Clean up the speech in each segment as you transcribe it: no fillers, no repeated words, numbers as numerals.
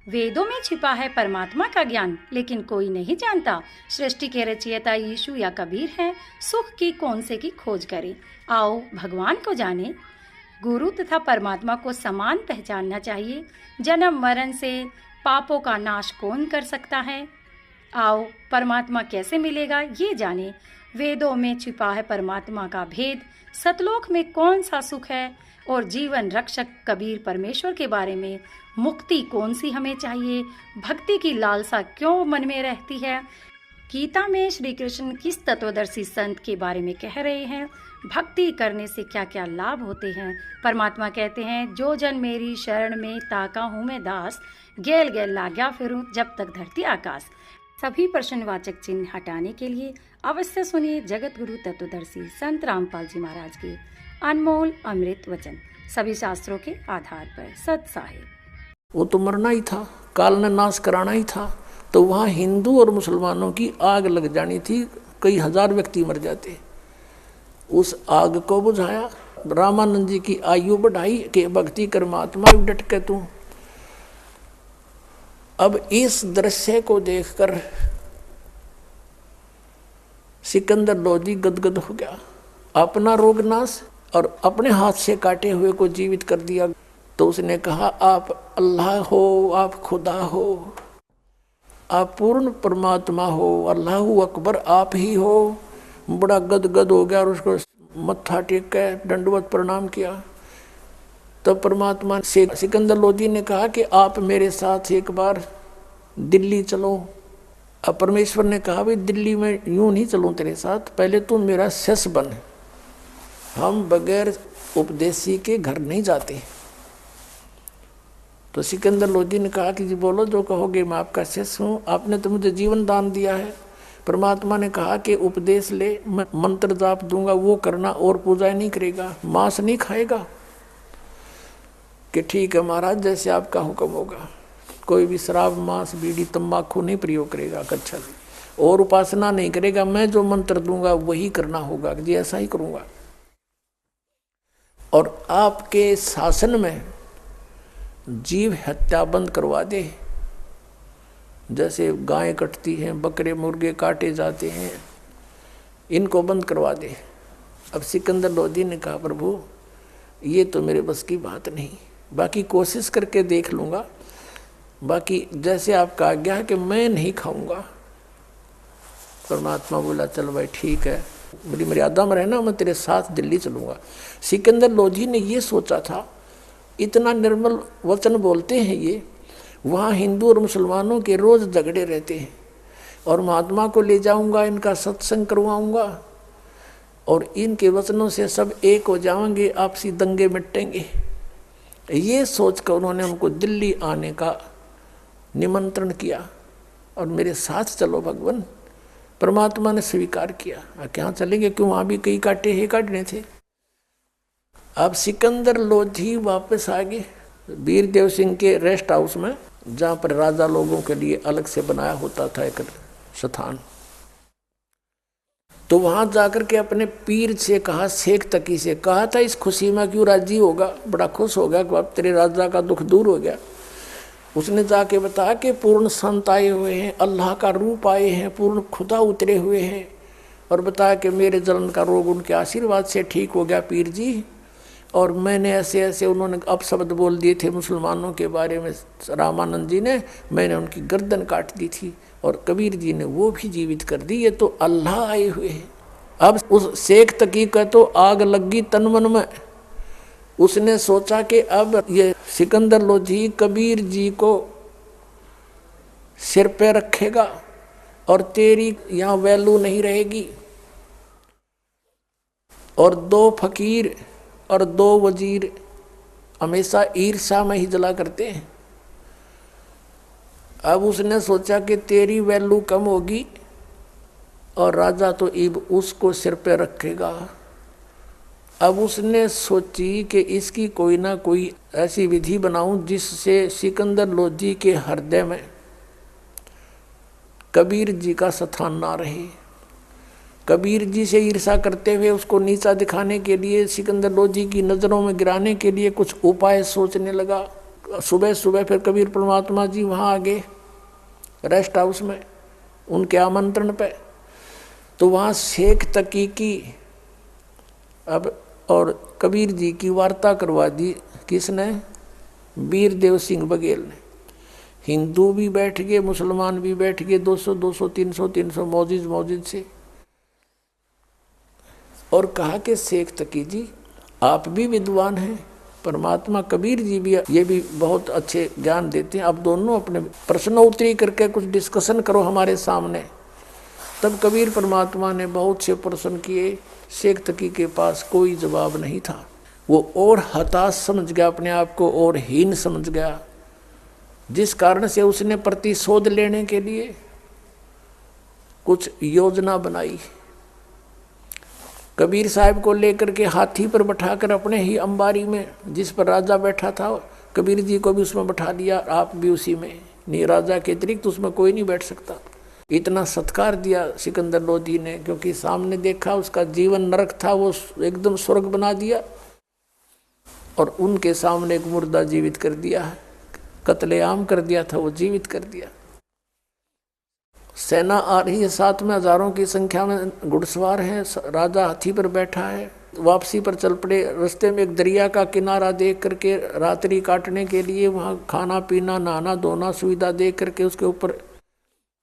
वेदों में छिपा है परमात्मा का ज्ञान, लेकिन कोई नहीं जानता सृष्टि के रचयिता यीशु या कबीर है। सुख की कौन से की खोज करें, आओ भगवान को जाने। गुरु तथा परमात्मा को समान पहचानना चाहिए। जन्म मरण से पापों का नाश कौन कर सकता है, आओ परमात्मा कैसे मिलेगा ये जाने। वेदों में छिपा है परमात्मा का भेद, सतलोक में कौन सा सुख है, और जीवन रक्षक कबीर परमेश्वर के बारे में मुक्ति कौन सी हमें चाहिए। भक्ति की लालसा क्यों मन में रहती है। गीता में श्री कृष्ण किस तत्वदर्शी संत के बारे में कह रहे हैं। भक्ति करने से क्या क्या लाभ होते हैं। परमात्मा कहते हैं, जो जन मेरी शरण में ताका हूँ मैं दास, गेल गेल लाग्या फिरूं जब तक धरती आकाश। सभी प्रश्नवाचक चिन्ह हटाने के लिए अवश्य सुनिए जगत गुरु तत्वदर्शी संत रामपाल जी महाराज के अनमोल अमृत वचन, सभी शास्त्रों के आधार पर सत साहिब। वो तो मरना ही था, काल ने नाश कराना ही था, तो वहाँ हिंदू और मुसलमानों की आग लग जानी थी, कई हजार व्यक्ति मर जाते। उस आग को बुझाया, रामानंद जी की आयु बढ़ाई कि भक्ति कर महात्मा डट के तू। अब इस दृश्य को देखकर सिकंदर लोधी गदगद हो गया। अपना रोग नाश और अपने हाथ से काटे हुए को जीवित कर दिया। तो उसने कहा, आप अल्लाह हो, आप खुदा हो, आप पूर्ण परमात्मा हो, अल्लाह अकबर आप ही हो। बड़ा गदगद हो गया और उसको मत्था टेक के दंडवत प्रणाम किया। तब परमात्मा से सिकंदर लोधी ने कहा कि आप मेरे साथ एक बार दिल्ली चलो। अब परमेश्वर ने कहा, भाई दिल्ली में यूं नहीं चलूं तेरे साथ, पहले तू मेरा शिष्य बन। हम बगैर उपदेशी के घर नहीं जाते। तो सिकंदर लोधी ने कहा कि जी बोलो जो कहोगे, मैं आपका शिष्य हूँ, आपने तो मुझे जीवन दान दिया है। परमात्मा ने कहा कि उपदेश ले, मैं मंत्र जाप दूंगा वो करना, और पूजा नहीं करेगा, मांस नहीं खाएगा। कि ठीक है महाराज, जैसे आपका हुक्म होगा। कोई भी शराब मांस बीड़ी तंबाकू नहीं प्रयोग करेगा, कच्छा और उपासना नहीं करेगा। मैं जो मंत्र दूंगा वही करना होगा, जी ऐसा ही करूंगा। और आपके शासन में जीव हत्या बंद करवा दे। जैसे गायें कटती हैं, बकरे मुर्गे काटे जाते हैं, इनको बंद करवा दे। अब सिकंदर लोधी ने कहा, प्रभु ये तो मेरे बस की बात नहीं, बाकी कोशिश करके देख लूँगा। बाकी जैसे आपका आज्ञा है कि मैं नहीं खाऊंगा। परमात्मा बोला, चल भाई ठीक है, मेरी मर्यादा में रहना, मैं तेरे साथ दिल्ली चलूँगा। सिकंदर लोधी ने ये सोचा था, इतना निर्मल वचन बोलते हैं ये, वहाँ हिंदू और मुसलमानों के रोज़ झगड़े रहते हैं, और महात्मा को ले जाऊंगा, इनका सत्संग करवाऊंगा, और इनके वचनों से सब एक हो जाएंगे, आपसी दंगे मिटेंगे। ये सोचकर उन्होंने हमको दिल्ली आने का निमंत्रण किया, और मेरे साथ चलो भगवान। परमात्मा ने स्वीकार किया। क्या चलेंगे, क्यों, वहाँ भी कई काटे ही काटने थे। अब सिकंदर लोधी वापस आ गए वीरदेव सिंह के रेस्ट हाउस में, जहाँ पर राजा लोगों के लिए अलग से बनाया होता था एक स्थान। तो वहां जाकर के अपने पीर से कहा, शेख तकी से कहा था, इस खुशी में क्यों राजी होगा, बड़ा खुश हो गया कि अब तेरे राजा का दुख दूर हो गया। उसने जाके बताया कि पूर्ण संत आए हुए हैं, अल्लाह का रूप आए हैं, पूर्ण खुदा उतरे हुए हैं, और बताया कि मेरे जलन का रोग उनके आशीर्वाद से ठीक हो गया पीर जी। और मैंने ऐसे ऐसे, उन्होंने अपशब्द बोल दिए थे मुसलमानों के बारे में, रामानंद जी ने, मैंने उनकी गर्दन काट दी थी, और कबीर जी ने वो भी जीवित कर दी। ये तो अल्लाह आए हुए हैं। अब उस शेख तकी का तो आग लगी तन मन में। उसने सोचा कि अब ये सिकंदर लोधी कबीर जी को सिर पे रखेगा और तेरी यहाँ वैल्यू नहीं रहेगी। और दो फकीर और दो वजीर हमेशा ईर्ष्या में ही जला करते हैं। अब उसने सोचा कि तेरी वैल्यू कम होगी, और राजा तो इब उसको सिर पे रखेगा। अब उसने सोची कि इसकी कोई ना कोई ऐसी विधि बनाऊं जिससे सिकंदर लोधी के हृदय में कबीर जी का स्थान ना रहे। कबीर जी से ईर्ष्या करते हुए उसको नीचा दिखाने के लिए, सिकंदर लोधी की नज़रों में गिराने के लिए कुछ उपाय सोचने लगा। सुबह सुबह फिर कबीर परमात्मा जी वहाँ आ गए रेस्ट हाउस में उनके आमंत्रण पे। तो वहाँ शेख तकी की अब और कबीर जी की वार्ता करवा दी। किसने? वीरदेव सिंह बघेल ने। हिंदू भी बैठ गए, मुसलमान भी बैठ गए, 200 200 300 मौजिद से। और कहा कि शेख तकी जी आप भी विद्वान हैं, परमात्मा कबीर जी भी ये भी बहुत अच्छे ज्ञान देते हैं, आप दोनों अपने प्रश्नोत्तरी करके कुछ डिस्कशन करो हमारे सामने। तब कबीर परमात्मा ने बहुत से प्रश्न किए। शेख तकी के पास कोई जवाब नहीं था। वो और हताश समझ गया अपने आप को और हीन समझ गया, जिस कारण से उसने प्रतिशोध लेने के लिए कुछ योजना बनाई। कबीर साहब को लेकर के हाथी पर बैठाकर अपने ही अंबारी में, जिस पर राजा बैठा था, कबीर जी को भी उसमें बैठा दिया, आप भी उसी में। नहीं, राजा के अतिरिक्त उसमें कोई नहीं बैठ सकता। इतना सत्कार दिया सिकंदर लोधी ने, क्योंकि सामने देखा उसका जीवन नरक था, वो एकदम स्वर्ग बना दिया। और उनके सामने एक मुर्दा जीवित कर दिया, कत्लेआम कर दिया था, वो जीवित कर दिया। सेना आ रही है, साथ में हजारों की संख्या में घुड़सवार हैं, राजा हाथी पर बैठा है। वापसी पर चल पड़े। रास्ते में एक दरिया का किनारा देख करके रात्रि काटने के लिए वहाँ खाना पीना नहाना धोना सुविधा देख करके उसके ऊपर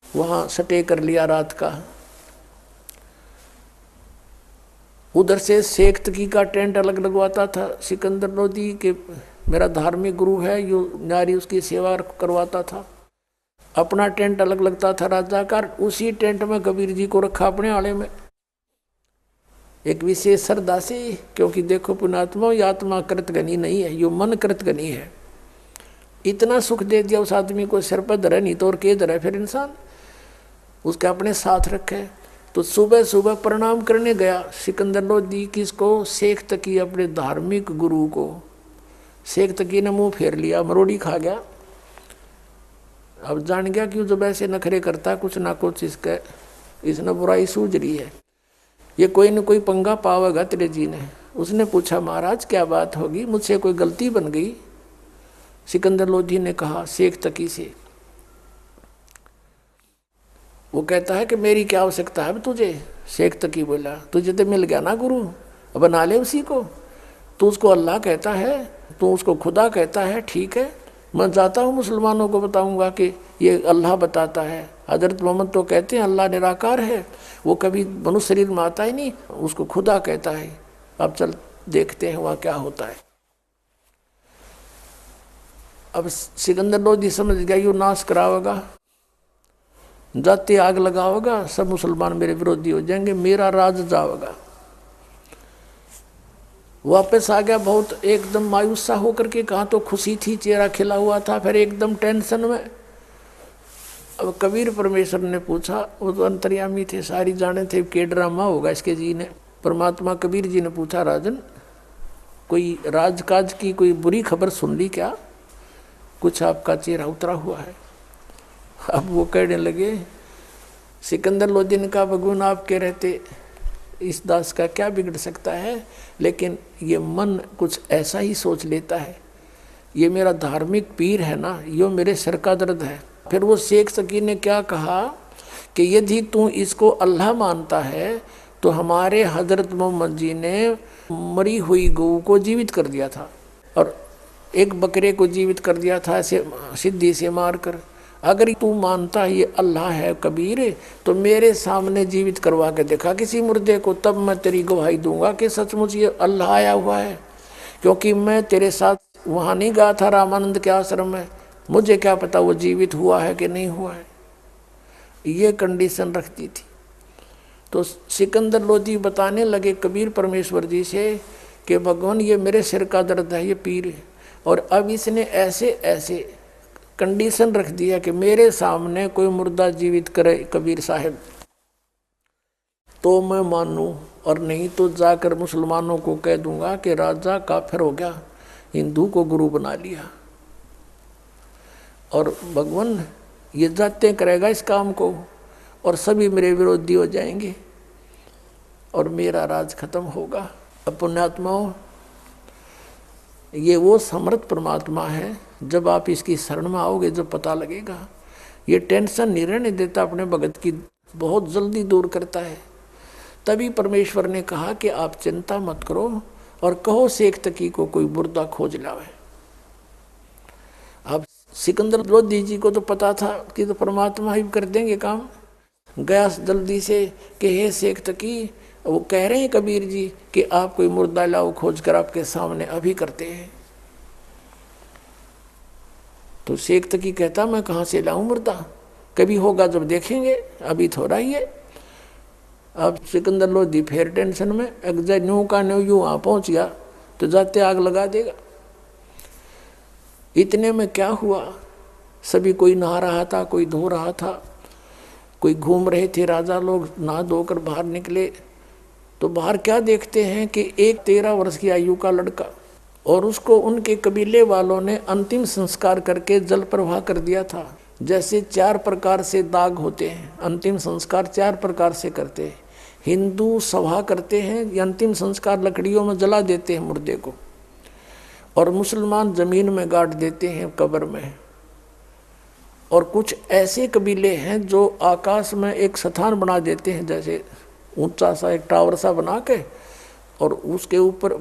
वहाँ स्टे कर लिया रात का। उधर से शेख तकी का टेंट अलग लगवाता था सिकंदर लोधी के, मेरा धार्मिक गुरु है, यो नारी उसकी सेवा करवाता था। अपना टेंट अलग लगता था राजा का। उसी टेंट में कबीर जी को रखा अपने आले में, एक विशेष श्रद्धा से, क्योंकि देखो पुण्यात्मा, ये आत्मा कृतघनी नहीं है, यो मन कृतघनी है। इतना सुख दे दिया उस आदमी को, सिर पर धरे, नहीं तो और के धरे फिर इंसान, उसके अपने साथ रखे। तो सुबह सुबह प्रणाम करने गया सिकंदर लोधी किसको? शेख तकी, अपने धार्मिक गुरु को। शेख तकी ने मुंह फेर लिया, मरोड़ी खा गया। अब जान गया कि जब ऐसे नखरे करता कुछ ना कुछ इसने बुराई सूझ रही है, ये कोई न कोई पंगा पावेगा तेरे जी ने। उसने पूछा महाराज क्या बात होगी, मुझसे कोई गलती बन गई? सिकंदर लोधी ने कहा शेख तकी से। वो कहता है कि मेरी क्या आवश्यकता है तुझे? शेख तकी बोला तुझे तो मिल गया ना गुरु, बना ले उसी को। तू उसको अल्लाह कहता है, तू उसको खुदा कहता है, ठीक है, मैं जाता हूँ मुसलमानों को बताऊंगा कि ये अल्लाह बताता है। हजरत मोहम्मद तो कहते हैं अल्लाह निराकार है, वो कभी मनुष्य शरीर में आता ही नहीं, उसको खुदा कहता है। अब चल देखते हैं वहाँ क्या होता है। अब सिकंदर लोधी समझ गया यो नाश करावेगा, जाते आग लगाओगा, सब मुसलमान मेरे विरोधी हो जाएंगे, मेरा राज जाओगा। वापस आ गया बहुत एकदम मायूस सा होकर के। कहाँ तो खुशी थी, चेहरा खिला हुआ था, फिर एकदम टेंशन में। अब कबीर परमेश्वर ने पूछा, वो तो अंतर्यामी थे, सारी जाने थे के ड्रामा होगा इसके जी ने। परमात्मा कबीर जी ने पूछा राजन कोई राजकाज की कोई बुरी खबर सुन ली क्या? कुछ आपका चेहरा उतरा हुआ है। अब वो कहने लगे, सिकंदर लोधी ने कहा भगवान आपके रहते इस दास का क्या बिगड़ सकता है, लेकिन ये मन कुछ ऐसा ही सोच लेता है, ये मेरा धार्मिक पीर है ना, यो मेरे सिर का दर्द है। फिर वो शेख तकी ने क्या कहा कि यदि तू इसको अल्लाह मानता है तो हमारे हजरत मोहम्मद जी ने मरी हुई गऊ को जीवित कर दिया था और एक बकरे को जीवित कर दिया था ऐसे सिद्धि से मारकर। अगर तू मानता है ये अल्लाह है कबीर, तो मेरे सामने जीवित करवा के देखा किसी मुर्दे को, तब मैं तेरी गवाही दूंगा कि सचमुच ये अल्लाह आया हुआ है। क्योंकि मैं तेरे साथ वहाँ नहीं गया था रामानंद के आश्रम में, मुझे क्या पता वो जीवित हुआ है कि नहीं हुआ है। ये कंडीशन रखती थी। तो सिकंदर लोधी बताने लगे कबीर परमेश्वर जी से कि भगवान ये मेरे सिर का दर्द है, ये पीर है, और अब इसने ऐसे ऐसे कंडीशन रख दिया कि मेरे सामने कोई मुर्दा जीवित करे कबीर साहब तो मैं मानूं, और नहीं तो जाकर मुसलमानों को कह दूंगा कि राजा काफिर हो गया, हिंदू को गुरु बना लिया, और भगवान ये जाते करेगा इस काम को, और सभी मेरे विरोधी हो जाएंगे और मेरा राज खत्म होगा। अब पुण्यात्माओं ये वो समर्थ परमात्मा है, जब आप इसकी शरण में आओगे जब पता लगेगा। ये टेंशन नहीं रहने देता, अपने भगत की बहुत जल्दी दूर करता है। तभी परमेश्वर ने कहा कि आप चिंता मत करो और कहो शेख तकी को कोई मुर्दा खोज लावे। अब सिकंदर लोधी जी को तो पता था कि तो परमात्मा ही कर देंगे काम। गया जल्दी से कि हे शेख तकी, वो कह रहे हैं कबीर जी कि आप कोई मुर्दा लाओ खोज कर आपके सामने, अभी करते हैं। तो शेख तकी कहता मैं कहाँ से लाऊं मुर्दा, कभी होगा जब देखेंगे, अभी थोड़ा ही है। अब सिकंदर लोधी फिर टेंशन में, एग्जैक्ट न्यू का न्यू यूं वहां पहुंच गया तो जाते आग लगा देगा। इतने में क्या हुआ, सभी कोई नहा रहा था, कोई धो रहा था, कोई घूम रहे थे। राजा लोग नहा धोकर बाहर निकले तो बाहर क्या देखते हैं कि एक 13 वर्ष की आयु का लड़का, और उसको उनके कबीले वालों ने अंतिम संस्कार करके जल प्रवाह कर दिया था। जैसे 4 प्रकार से दाग होते हैं, अंतिम संस्कार 4 प्रकार से करते हैं। हिंदू सभा करते हैं, ये अंतिम संस्कार लकड़ियों में जला देते हैं मुर्दे को, और मुसलमान जमीन में गाड़ देते हैं कब्र में। और कुछ ऐसे कबीले हैं जो आकाश में एक स्थान बना देते हैं, जैसे ऊंचा सा एक टावर सा बना के, और उसके ऊपर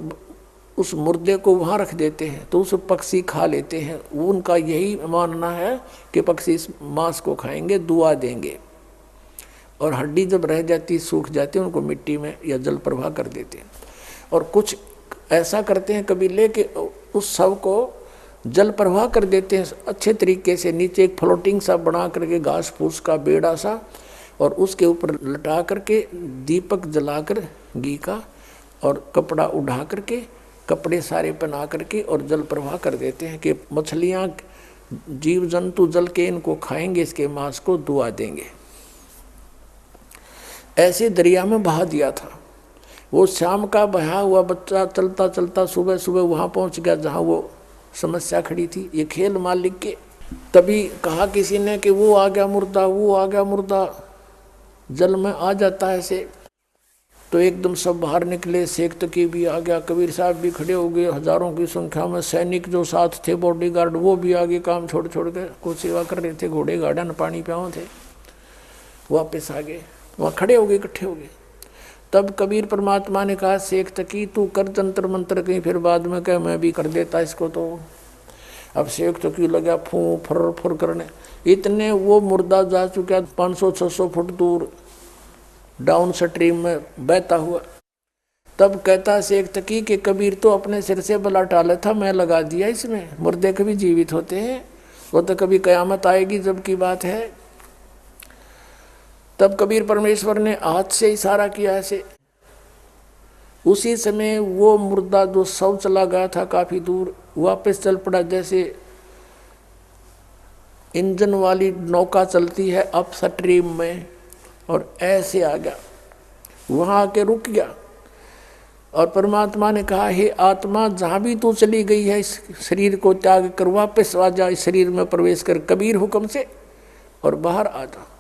उस मुर्दे को वहाँ रख देते हैं तो उस पक्षी खा लेते हैं। उनका यही मानना है कि पक्षी इस मांस को खाएंगे, दुआ देंगे, और हड्डी जब रह जाती सूख जाती है उनको मिट्टी में या जल प्रवाह कर देते हैं। और कुछ ऐसा करते हैं कबीले कि उस शव को जल प्रवाह कर देते हैं अच्छे तरीके से, नीचे एक फ्लोटिंग सा बना करके घास फूस का बेड़ा सा, और उसके ऊपर लटा करके दीपक जलाकर घी का, और कपड़ा उड़ा करके, कपड़े सारे पहना करके और जल प्रवाह कर देते हैं कि मछलियाँ जीव जंतु जल के इनको खाएंगे, इसके मांस को दुआ देंगे। ऐसे दरिया में बहा दिया था। वो शाम का बहा हुआ बच्चा चलता चलता सुबह सुबह वहाँ पहुँच गया जहाँ वो समस्या खड़ी थी। ये खेल मालिक के। तभी कहा किसी ने कि वो आ गया मुर्दा, वो आ गया मुर्दा, जल में आ जाता है ऐसे। तो एकदम सब बाहर निकले, शेख तकी भी आ गया, कबीर साहब भी खड़े हो गए, हजारों की संख्या में सैनिक जो साथ थे बॉडीगार्ड वो भी आगे काम छोड़ छोड़ के कुछ सेवा कर रहे थे, घोड़े गाड़ा न पानी प्याओ थे, वापस आ गए, वहाँ खड़े हो गए, इकट्ठे हो गए। तब कबीर परमात्मा ने कहा शेख तकी तू कर जंतर मंत्र, कहीं फिर बाद में कह मैं भी कर देता इसको। तो अब शेख तकी लगा फूं फर फर करने, इतने वो मुर्दा जा चुका 500-600 फुट दूर डाउन स्ट्रीम में बहता हुआ। तब कहता शेख तकी कि कबीर तो अपने सिर से बला टाला था, मैं लगा दिया इसमें। मुर्दे कभी जीवित होते हैं, वो तो कभी कयामत आएगी जब की बात है। तब कबीर परमेश्वर ने हाथ से इशारा किया ऐसे। उसी समय वो मुर्दा जो शव चला गया था काफी दूर वापस चल पड़ा, जैसे इंजन वाली नौका चलती है अप स्ट्रीम में, और ऐसे आ गया, वहाँ आके रुक गया। और परमात्मा ने कहा हे आत्मा जहाँ भी तू चली गई है इस शरीर को त्याग कर वापस आ जा, इस शरीर में प्रवेश कर कबीर हुक्म से और बाहर आ जा।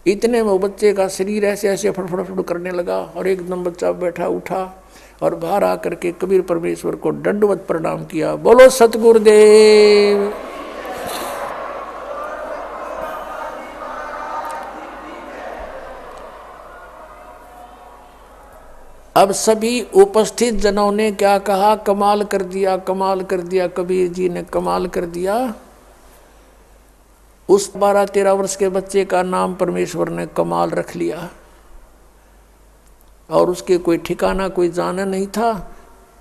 इतने में बच्चे का शरीर ऐसे ऐसे फड़फड़ करने लगा, और एकदम बच्चा बैठा उठा और बाहर आकर के कबीर परमेश्वर को दंडवत प्रणाम किया। बोलो सतगुरुदेव। अब सभी उपस्थित जनों ने क्या कहा, कमाल कर दिया, कमाल कर दिया, कबीर जी ने कमाल कर दिया। उस 12-13 वर्ष के बच्चे का नाम परमेश्वर ने कमाल रख लिया, और उसके कोई ठिकाना कोई जाना नहीं था,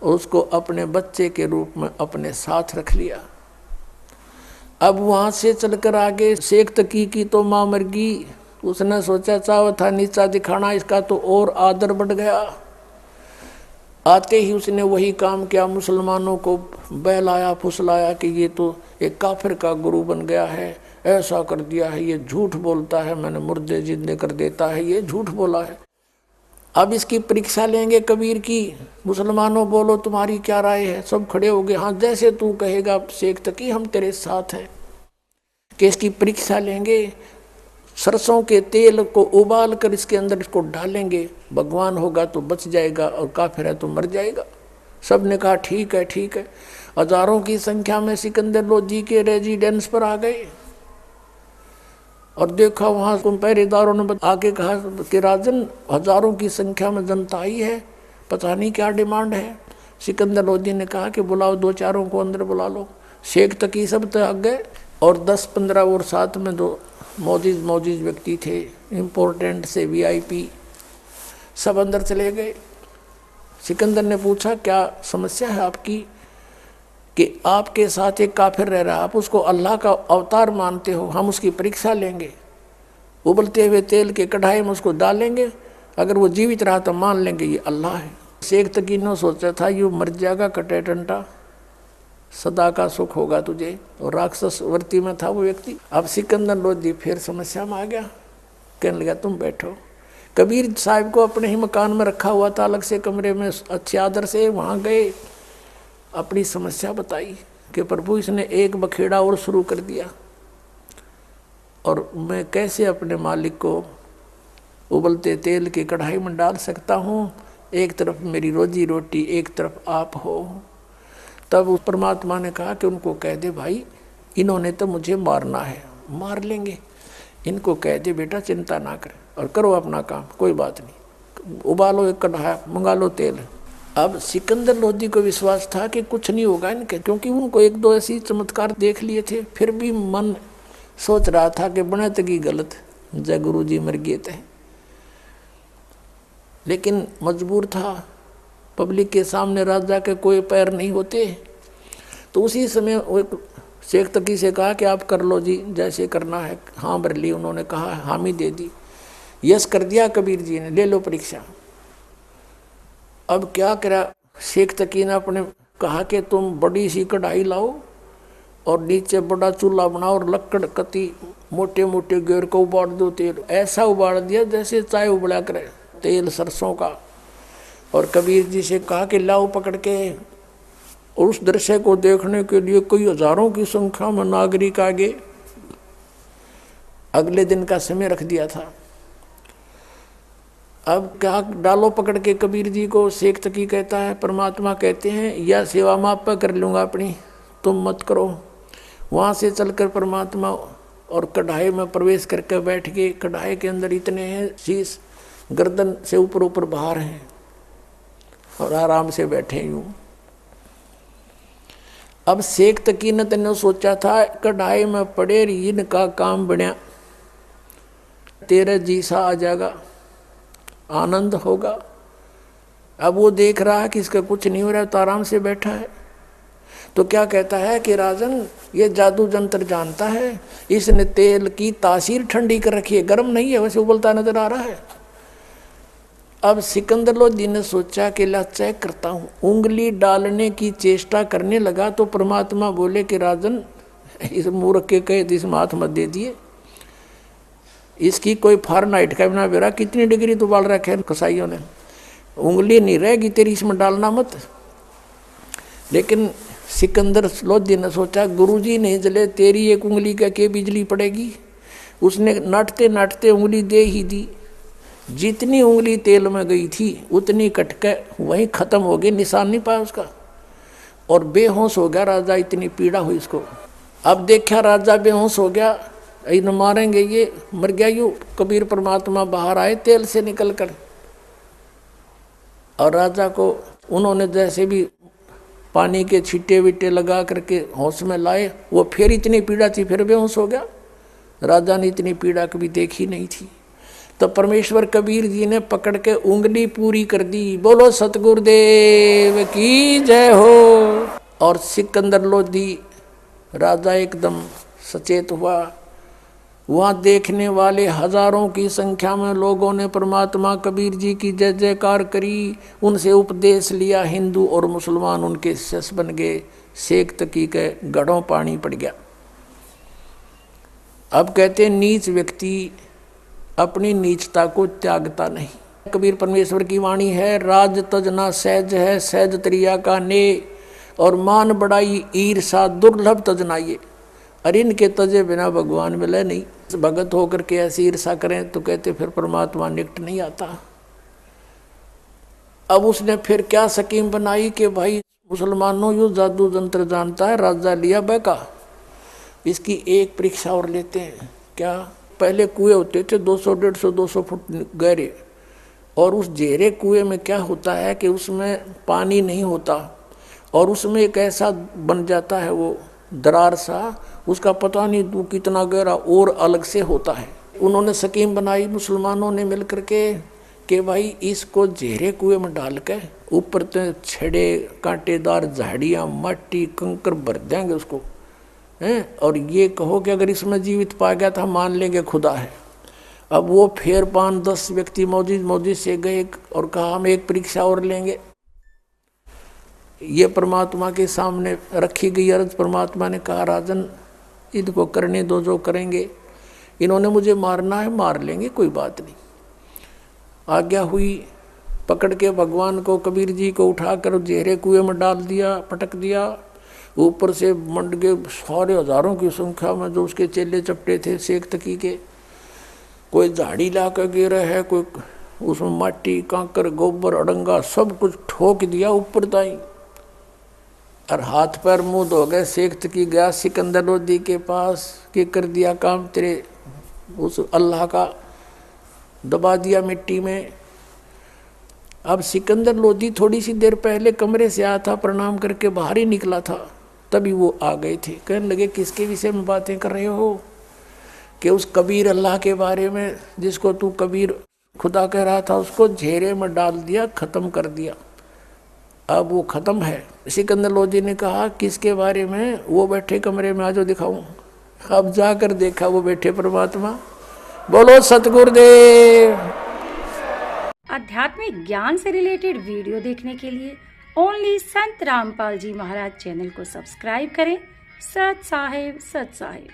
और उसको अपने बच्चे के रूप में अपने साथ रख लिया। अब वहां से चलकर आगे शेख तकी की तो मां मर गई। उसने सोचा चाह था नीचा दिखाना, इसका तो और आदर बढ़ गया। आते ही उसने वही काम किया, मुसलमानों को बहलाया फुसलाया कि ये तो एक काफिर का गुरु बन गया है, ऐसा कर दिया है, ये झूठ बोलता है, मैंने मुर्दे जिंदे कर देता है, ये झूठ बोला है। अब इसकी परीक्षा लेंगे कबीर की। मुसलमानों बोलो तुम्हारी क्या राय है। सब खड़े हो गए, हाँ जैसे तू कहेगा शेख तकी हम तेरे साथ हैं। कि इसकी परीक्षा लेंगे, सरसों के तेल को उबाल कर इसके अंदर इसको डालेंगे, भगवान होगा तो बच जाएगा और काफिर है तो मर जाएगा। सब ने कहा ठीक है ठीक है। हजारों की संख्या में सिकंदर लोधी के रेजिडेंस पर आ गए और देखा वहां पहरेदारों ने आके कहा कि राजन, हजारों की संख्या में जनता आई है, पता नहीं क्या डिमांड है। सिकंदर लोधी ने कहा कि बुलाओ, दो चारों को अंदर बुला लो। शेख तकी सब तक आ गए और 10-15 और साथ में दो मौजूद व्यक्ति थे, इम्पोर्टेंट से VIP, सब अंदर चले गए। सिकंदर ने पूछा क्या समस्या है आपकी कि आपके साथ एक काफिर रह रहा है, आप उसको अल्लाह का अवतार मानते हो, हम उसकी परीक्षा लेंगे, उबलते हुए तेल के कढ़ाई में उसको डालेंगे, अगर वो जीवित रहा तो मान लेंगे ये अल्लाह है। शेख तकी ने सोचा था ये मर जाएगा कटे टंटा, सदा का सुख होगा तुझे, और राक्षस वर्ती में था वो व्यक्ति। अब सिकंदर लोधी फिर समस्या में आ गया, कहने लगा तुम बैठो। कबीर साहब को अपने ही मकान में रखा हुआ था, अलग से कमरे में अच्छे आदर से, वहाँ गए, अपनी समस्या बताई कि प्रभु इसने एक बखेड़ा और शुरू कर दिया और मैं कैसे अपने मालिक को उबलते तेल की कढ़ाई में डाल सकता हूँ, एक तरफ मेरी रोजी रोटी, एक तरफ आप हो। तब उस परमात्मा ने कहा कि उनको कह दे भाई, इन्होंने तो मुझे मारना है, मार लेंगे, इनको कह दे बेटा चिंता ना करें और करो अपना काम, कोई बात नहीं, उबालो एक कढ़ाई, मंगा लो तेल। अब सिकंदर लोधी को विश्वास था कि कुछ नहीं होगा इनके, क्योंकि उनको एक दो ऐसी चमत्कार देख लिए थे। फिर भी मन सोच रहा था कि बनत की गलत, जय गुरु जी मर गए थे, लेकिन मजबूर था, पब्लिक के सामने राजा के कोई पैर नहीं होते। तो उसी समय वो शेख तकी से कहा कि आप कर लो जी, जैसे करना है। हाँ भर ली, उन्होंने कहा हामी दे दी, यस कर दिया कबीर जी ने, ले लो परीक्षा। अब क्या करा, शेख तकी ने अपने कहा कि तुम बड़ी सी कढ़ाई लाओ और नीचे बड़ा चूल्हा बनाओ और लकड़ कती मोटे मोटे घेर को उबाल दो तेल। ऐसा उबाल दिया जैसे चाय उबला करे, तेल सरसों का। और कबीर जी से कहा कि लाओ पकड़ के। और उस दृश्य को देखने के लिए कई हजारों की संख्या में नागरिक आगे अगले दिन का समय रख दिया था। अब क्या डालो पकड़ के कबीर जी को। शेख तकी कहता है, परमात्मा कहते हैं यह सेवा मैं आप पर कर लूँगा अपनी, तुम मत करो। वहाँ से चलकर परमात्मा और कढ़ाई में प्रवेश करके बैठ गए। कढ़ाई के अंदर इतने हैं, शीश गर्दन से ऊपर ऊपर बाहर हैं और आराम से बैठे यूं। अब शेख तकी ने तने सोचा था कढ़ाई में पड़े इनका काम बना, तेरा जी सा आ जाएगा, आनंद होगा। अब वो देख रहा है कि इसका कुछ नहीं हो रहा है, तो आराम से बैठा है। तो क्या कहता है कि राजन ये जादू जंतर जानता है, इसने तेल की तासीर ठंडी कर रखी है, गर्म नहीं है, वैसे उबलता नजर आ रहा है। अब सिकंदर लोधी ने सोचा कि ला चेक करता हूँ, उंगली डालने की चेष्टा करने लगा तो परमात्मा बोले कि राजन इस मूर्ख के कहे इस हाथ मत दे दिए, इसकी कोई फारेनहाइट का बिना बेरा कितनी डिग्री तो बाल रखे कसाईयों ने, उंगली नहीं रहेगी तेरी, इसमें डालना मत। लेकिन सिकंदर लोधी ने सोचा गुरुजी नहीं जले, तेरी एक उंगली का के बिजली पड़ेगी। उसने नाटते नाटते उंगली दे ही दी। जितनी उंगली तेल में गई थी उतनी कटके वहीं खत्म हो गई, निशान नहीं पाया उसका, और बेहोश हो गया राजा। इतनी पीड़ा हुई इसको। अब देखा राजा बेहोश हो गया, इन मारेंगे ये, मर गया यूँ। कबीर परमात्मा बाहर आए तेल से निकल कर, और राजा को उन्होंने जैसे भी पानी के छींटे विटे लगा करके होश में लाए। वो फिर इतनी पीड़ा थी, फिर बेहोश हो गया। राजा ने इतनी पीड़ा कभी देखी नहीं थी। तो परमेश्वर कबीर जी ने पकड़ के उंगली पूरी कर दी। बोलो सतगुरुदेव की जय हो। और सिकंदर लोधी राजा एकदम सचेत हुआ। वहाँ देखने वाले हजारों की संख्या में लोगों ने परमात्मा कबीर जी की जय जयकार करी, उनसे उपदेश लिया। हिंदू और मुसलमान उनके शिष्य बन गए। शेख तकी के गढ़ों पानी पड़ गया। अब कहते नीच व्यक्ति अपनी नीचता को त्यागता नहीं। कबीर परमेश्वर की वाणी है, राज तजना सहज है, सहज त्रिया का ने, और मान बड़ाई ईर्षा दुर्लभ तजनाइए। अरे इनके तजे बिना भगवान मिले नहीं। भगत होकर के ऐसी ईर्षा करें तो कहते फिर परमात्मा निकट नहीं आता। अब उसने फिर क्या स्कीम बनाई कि भाई मुसलमानों यो जादू जंत्र जानता है, राजा लिया बैका, इसकी एक परीक्षा और लेते हैं। क्या? पहले कुएं होते थे 200, 150, 200 फुट गहरे, और उस गहरे कुएं में क्या होता है कि उसमें पानी नहीं होता, और उसमें एक ऐसा बन जाता है वो दरार सा, उसका पता नहीं तू कितना गहरा और अलग से होता है। उन्होंने स्कीम बनाई मुसलमानों ने मिलकर के कि भाई इसको गहरे कुएं में डाल के ऊपर से छड़े कांटेदार झाड़ियाँ मट्टी कंकर भर देंगे उसको हैं, और ये कहो कि अगर इसमें जीवित पा गया तो हम मान लेंगे खुदा है। अब वो फिर 5-10 व्यक्ति मौजूद से गए और कहा हम एक परीक्षा और लेंगे। ये परमात्मा के सामने रखी गई अर्ज। परमात्मा ने कहा राजन इनको करने दो जो करेंगे, इन्होंने मुझे मारना है मार लेंगे, कोई बात नहीं। आज्ञा हुई, पकड़ के भगवान को कबीर जी को उठाकर गहरे कुएं में डाल दिया, पटक दिया। ऊपर से मंड के सारे हजारों की संख्या में जो उसके चेले चपटे थे सेक तकी के, कोई झाड़ी ला कर गिरा है, कोई उसमें माटी कांकर गोबर अड़ंगा सब कुछ ठोक दिया ऊपर ताई, और हाथ पैर मुंह धो गए। सेक तकी गया सिकंदर लोधी के पास कि कर दिया काम तेरे उस अल्लाह का, दबा दिया मिट्टी में। अब सिकंदर लोधी थोड़ी सी देर पहले कमरे से आया था, प्रणाम करके बाहर ही निकला था, तभी वो आ गए थे। कहने लगे किसके विषय में बातें कर रहे हो? कि उस कबीर अल्लाह के बारे में, जिसको तू कबीर खुदा कह रहा था, उसको घेरे में डाल दिया, खत्म कर दिया, अब वो खत्म है। सिकंदर लोधी ने कहा किसके बारे में? वो बैठे कमरे में, आजो दिखाऊं। अब जाकर देखा वो बैठे परमात्मा। बोलो सतगुरुदेव। आध्यात्मिक ज्ञान से रिलेटेड वीडियो देखने के लिए ओनली संत रामपाल जी महाराज चैनल को सब्सक्राइब करें। सत साहिब, सत साहिब।